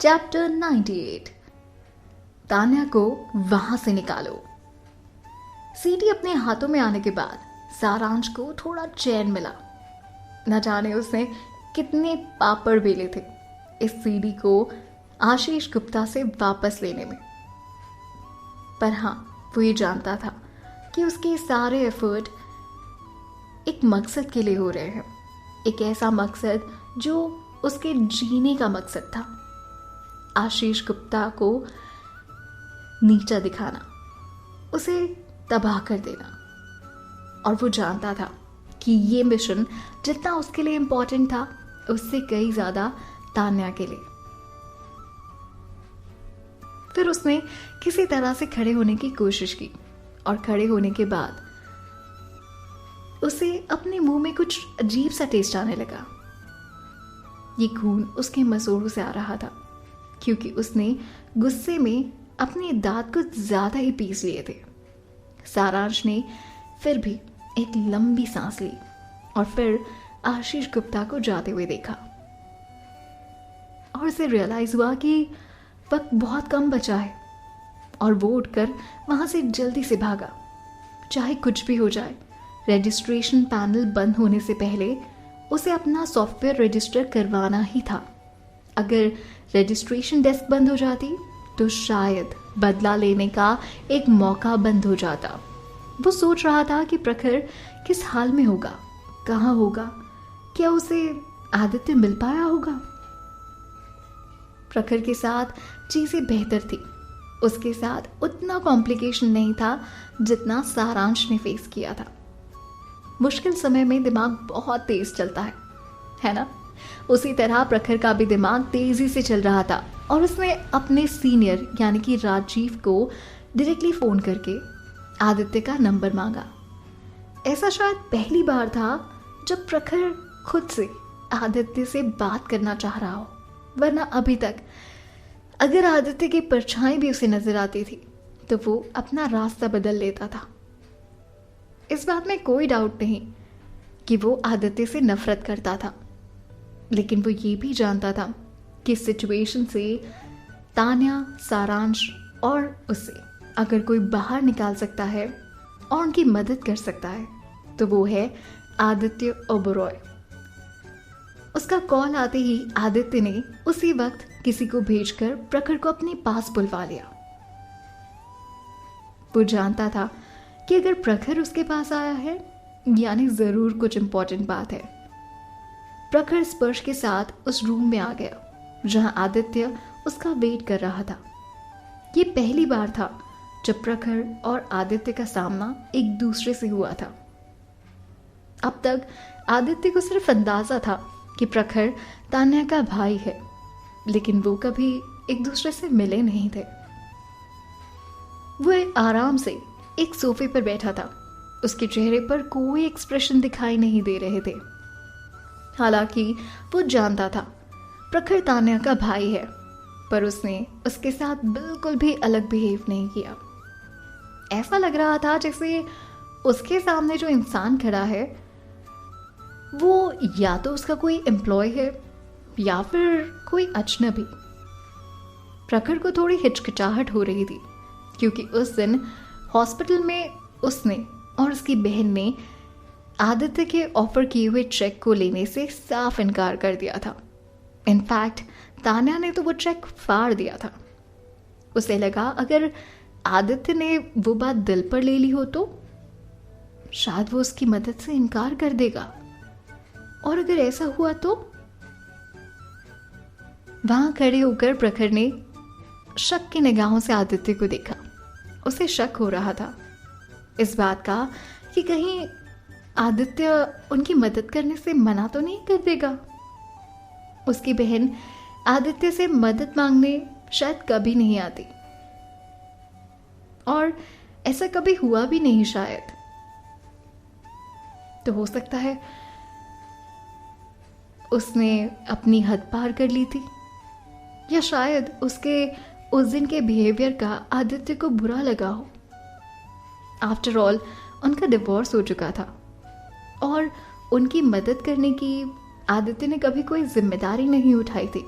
Chapter 98। Tanya को वहां से निकालो। सीडी अपने हाथों में आने के बाद सारांश को थोड़ा चैन मिला। न जाने उसने कितने पापड़ बेले थे इस सीडी को आशीष गुप्ता से वापस लेने में, पर हाँ, वो ये जानता था कि उसके सारे एफर्ट एक मकसद के लिए हो रहे हैं। एक ऐसा मकसद जो उसके जीने का मकसद था, आशीष गुप्ता को नीचा दिखाना, उसे तबाह कर देना। और वो जानता था कि ये मिशन जितना उसके लिए इंपॉर्टेंट था, उससे कई ज्यादा तान्या के लिए। फिर उसने किसी तरह से खड़े होने की कोशिश की और खड़े होने के बाद उसे अपने मुंह में कुछ अजीब सा टेस्ट आने लगा। ये खून उसके मसूड़ों से आ रहा था क्योंकि उसने गुस्से में अपने दांत कुछ ज्यादा ही पीस लिए थे। सारांश ने फिर भी एक लंबी सांस ली और फिर आशीष गुप्ता को जाते हुए देखा और उसे रियलाइज हुआ कि वक्त बहुत कम बचा है और वो उठकर वहां से जल्दी से भागा। चाहे कुछ भी हो जाए, रजिस्ट्रेशन पैनल बंद होने से पहले उसे अपना सॉफ्टवेयर रजिस्टर करवाना ही था। अगर रजिस्ट्रेशन डेस्क बंद हो जाती तो शायद बदला लेने का एक मौका बंद हो जाता। वो सोच रहा था कि प्रखर किस हाल में होगा, कहाँ होगा, क्या उसे आदित्य मिल पाया होगा। प्रखर के साथ चीजें बेहतर थी, उसके साथ उतना कॉम्प्लिकेशन नहीं था जितना सारांश ने फेस किया था। मुश्किल समय में दिमाग बहुत तेज चलता है ना? उसी तरह प्रखर का भी दिमाग तेजी से चल रहा था और उसने अपने सीनियर यानी कि राजीव को डायरेक्टली फोन करके आदित्य का नंबर मांगा। ऐसा शायद पहली बार था जब प्रखर खुद से आदित्य से बात करना चाह रहा हो, वरना अभी तक अगर आदित्य की परछाई भी उसे नजर आती थी तो वो अपना रास्ता बदल लेता था। इस बात में कोई डाउट नहीं कि वो आदित्य से नफरत करता था, लेकिन वो ये भी जानता था कि सिचुएशन से तान्या, सारांश और उसे अगर कोई बाहर निकाल सकता है और उनकी मदद कर सकता है तो वो है आदित्य ओबरॉय। उसका कॉल आते ही आदित्य ने उसी वक्त किसी को भेजकर प्रखर को अपने पास बुलवा लिया। वो जानता था कि अगर प्रखर उसके पास आया है यानी जरूर कुछ इंपॉर्टेंट बात है। प्रखर स्पर्श के साथ उस रूम में आ गया जहां आदित्य उसका वेट कर रहा था। ये पहली बार था जब प्रखर और आदित्य का सामना एक दूसरे से हुआ था। अब तक आदित्य को सिर्फ अंदाजा था कि प्रखर तान्या का भाई है, लेकिन वो कभी एक दूसरे से मिले नहीं थे। वो आराम से एक सोफे पर बैठा था, उसके चेहरे पर कोई एक्सप्रेशन दिखाई नहीं दे रहे थे। हालांकि वो जानता था प्रखर तान्या का भाई है, पर उसने उसके साथ बिल्कुल भी अलग बिहेव नहीं किया। ऐसा लग रहा था जैसे उसके सामने जो इंसान खड़ा है वो या तो उसका कोई एम्प्लॉय है या फिर कोई अजनबी। प्रखर को थोड़ी हिचकिचाहट हो रही थी क्योंकि उस दिन हॉस्पिटल में उसने और उसकी बहन ने आदित्य के ऑफर किए हुए चेक को लेने से साफ इनकार कर दिया था। इनफैक्ट तान्या ने तो वो चेक फाड़ दिया था। उसे लगा अगर आदित्य ने वो बात दिल पर ले ली हो तो शायद वो उसकी मदद से इनकार कर देगा, और अगर ऐसा हुआ तो। वहां खड़े होकर प्रखर ने शक की निगाहों से आदित्य को देखा। उसे शक हो रहा था इस बात का कि कहीं आदित्य उनकी मदद करने से मना तो नहीं कर देगा। उसकी बहन आदित्य से मदद मांगने शायद कभी नहीं आती और ऐसा कभी हुआ भी नहीं शायद। तो हो सकता है उसने अपनी हद पार कर ली थी, या शायद उसके उस दिन के बिहेवियर का आदित्य को बुरा लगा हो। आफ्टर ऑल उनका डिवोर्स हो चुका था और उनकी मदद करने की आदित्य ने कभी कोई जिम्मेदारी नहीं उठाई थी।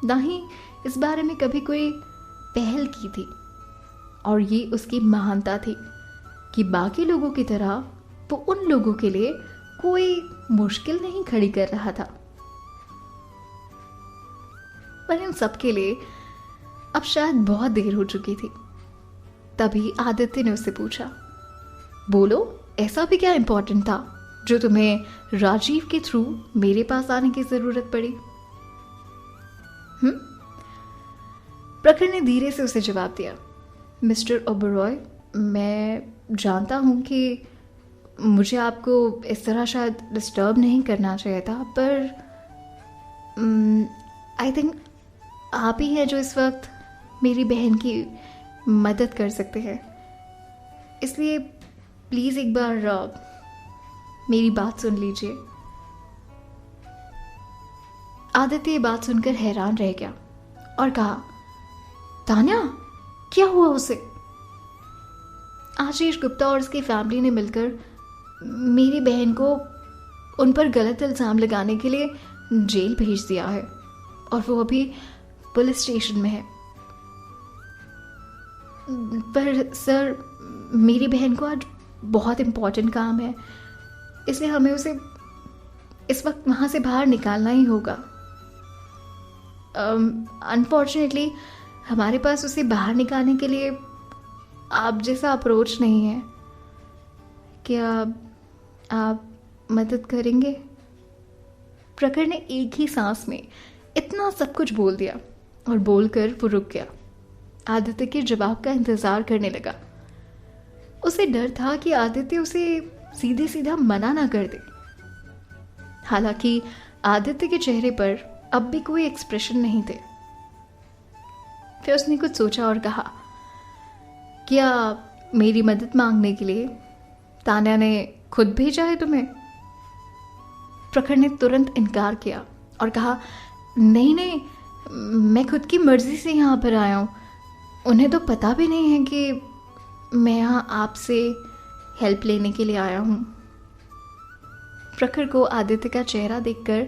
ना ही इस बारे में कभी कोई पहल की थी। और ये उसकी महानता थी कि बाकी लोगों की तरह वो उन लोगों के लिए कोई मुश्किल नहीं खड़ी कर रहा था। पर इन सबके लिए अब शायद बहुत देर हो चुकी थी। तभी आदित्य ने उससे पूछा, बोलो, ऐसा भी क्या इंपॉर्टेंट था जो तुम्हें राजीव के थ्रू मेरे पास आने की जरूरत पड़ी? प्रखर ने धीरे से उसे जवाब दिया, मिस्टर ओबरॉय, मैं जानता हूं कि मुझे आपको इस तरह शायद डिस्टर्ब नहीं करना चाहिए था, पर आई थिंक आप ही हैं जो इस वक्त मेरी बहन की मदद कर सकते हैं। इसलिए प्लीज़ एक बार मेरी बात सुन लीजिए। आदित्य ये बात सुनकर हैरान रह गया और कहा, तान्या, क्या हुआ उसे? आशीष गुप्ता और उसकी फैमिली ने मिलकर मेरी बहन को उन पर गलत इल्ज़ाम लगाने के लिए जेल भेज दिया है और वो अभी पुलिस स्टेशन में है। पर सर, मेरी बहन को आज बहुत इम्पोर्टेंट काम है, इसलिए हमें उसे इस वक्त वहाँ से बाहर निकालना ही होगा। अनफॉर्चुनेटली हमारे पास उसे बाहर निकालने के लिए आप जैसा अप्रोच नहीं है। क्या आप मदद करेंगे? प्रखर ने एक ही सांस में इतना सब कुछ बोल दिया और बोलकर वो रुक गया। आदित्य के जवाब का इंतजार करने लगा। उसे डर था कि आदित्य उसे सीधे सीधा मना ना कर दे। हालांकि आदित्य के चेहरे पर अब भी कोई एक्सप्रेशन नहीं थे। फिर उसने कुछ सोचा और कहा, क्या मेरी मदद मांगने के लिए तान्या ने खुद भेजा है तुम्हें? प्रखर ने तुरंत इनकार किया और कहा, नहीं नहीं, मैं खुद की मर्जी से यहाँ पर आया हूँ। उन्हें तो पता भी नहीं है कि मैं यहाँ आपसे हेल्प लेने के लिए आया हूँ। प्रखर को आदित्य का चेहरा देखकर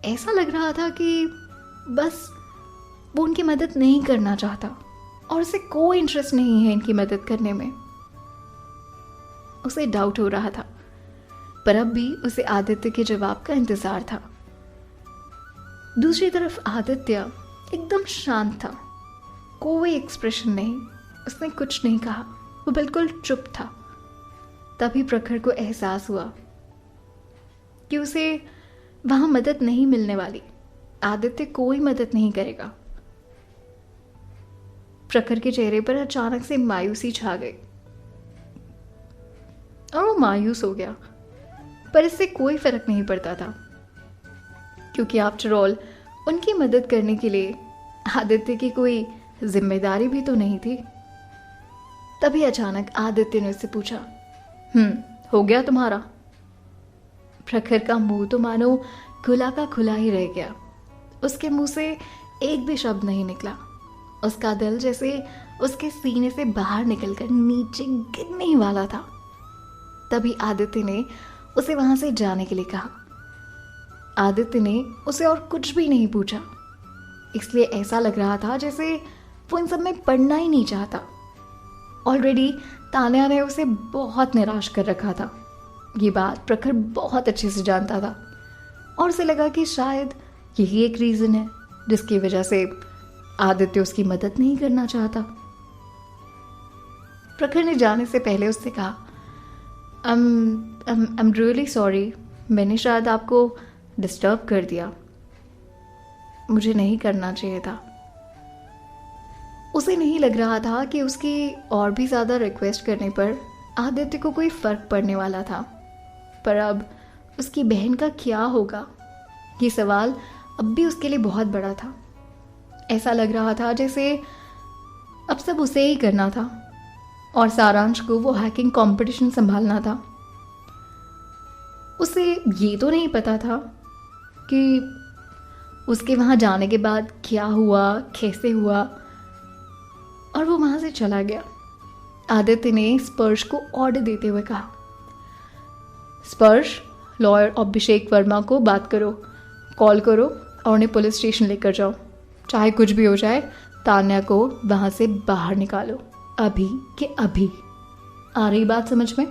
ऐसा लग रहा था कि बस वो उनकी मदद नहीं करना चाहता और उसे कोई इंटरेस्ट नहीं है इनकी मदद करने में। उसे डाउट हो रहा था, पर अब भी उसे आदित्य के जवाब का इंतजार था। दूसरी तरफ आदित्य एकदम शांत था, कोई एक्सप्रेशन नहीं, उसने कुछ नहीं कहा, वो बिल्कुल चुप था। तभी प्रखर को एहसास हुआ कि उसे वहां मदद नहीं मिलने वाली। आदित्य कोई मदद नहीं करेगा। प्रखर के चेहरे पर अचानक से मायूसी छा गई और वो मायूस हो गया, पर इससे कोई फर्क नहीं पड़ता था, क्योंकि आफ्टर ऑल उनकी मदद करने के लिए आदित्य की कोई जिम्मेदारी भी तो नहीं थी। तभी अचानक आदित्य ने उससे पूछा, हो गया तुम्हारा? प्रखर का मुंह तो मानो खुला का खुला ही रह गया। उसके मुंह से एक भी शब्द नहीं निकला। उसका दिल जैसे उसके सीने से बाहर निकलकर नीचे गिरने ही वाला था। तभी आदित्य ने उसे वहां से जाने के लिए कहा। आदित्य ने उसे और कुछ भी नहीं पूछा, इसलिए ऐसा लग रहा था जैसे वो इन सब में पढ़ना ही नहीं चाहता। ऑलरेडी तान्या ने उसे बहुत निराश कर रखा था। ये बात प्रखर बहुत अच्छे से जानता था और उसे लगा कि शायद यही एक रीज़न है जिसकी वजह से आदित्य उसकी मदद नहीं करना चाहता। प्रखर ने जाने से पहले उससे कहा, आई एम रियली सॉरी, मैंने शायद आपको डिस्टर्ब कर दिया, मुझे नहीं करना चाहिए था। उसे नहीं लग रहा था कि उसकी और भी ज़्यादा रिक्वेस्ट करने पर आदित्य को कोई फ़र्क पड़ने वाला था, पर अब उसकी बहन का क्या होगा, ये सवाल अब भी उसके लिए बहुत बड़ा था। ऐसा लग रहा था जैसे अब सब उसे ही करना था और सारांश को वो हैकिंग कंपटीशन संभालना था। उसे ये तो नहीं पता था कि उसके वहाँ जाने के बाद क्या हुआ, कैसे हुआ, और वो वहाँ से चला गया। आदित्य ने स्पर्श को ऑर्डर देते हुए कहा, स्पर्श, लॉयर अभिषेक वर्मा को बात करो, कॉल करो और उन्हें पुलिस स्टेशन लेकर जाओ। चाहे कुछ भी हो जाए, तान्या को वहां से बाहर निकालो, अभी के अभी। आ रही बात समझ में?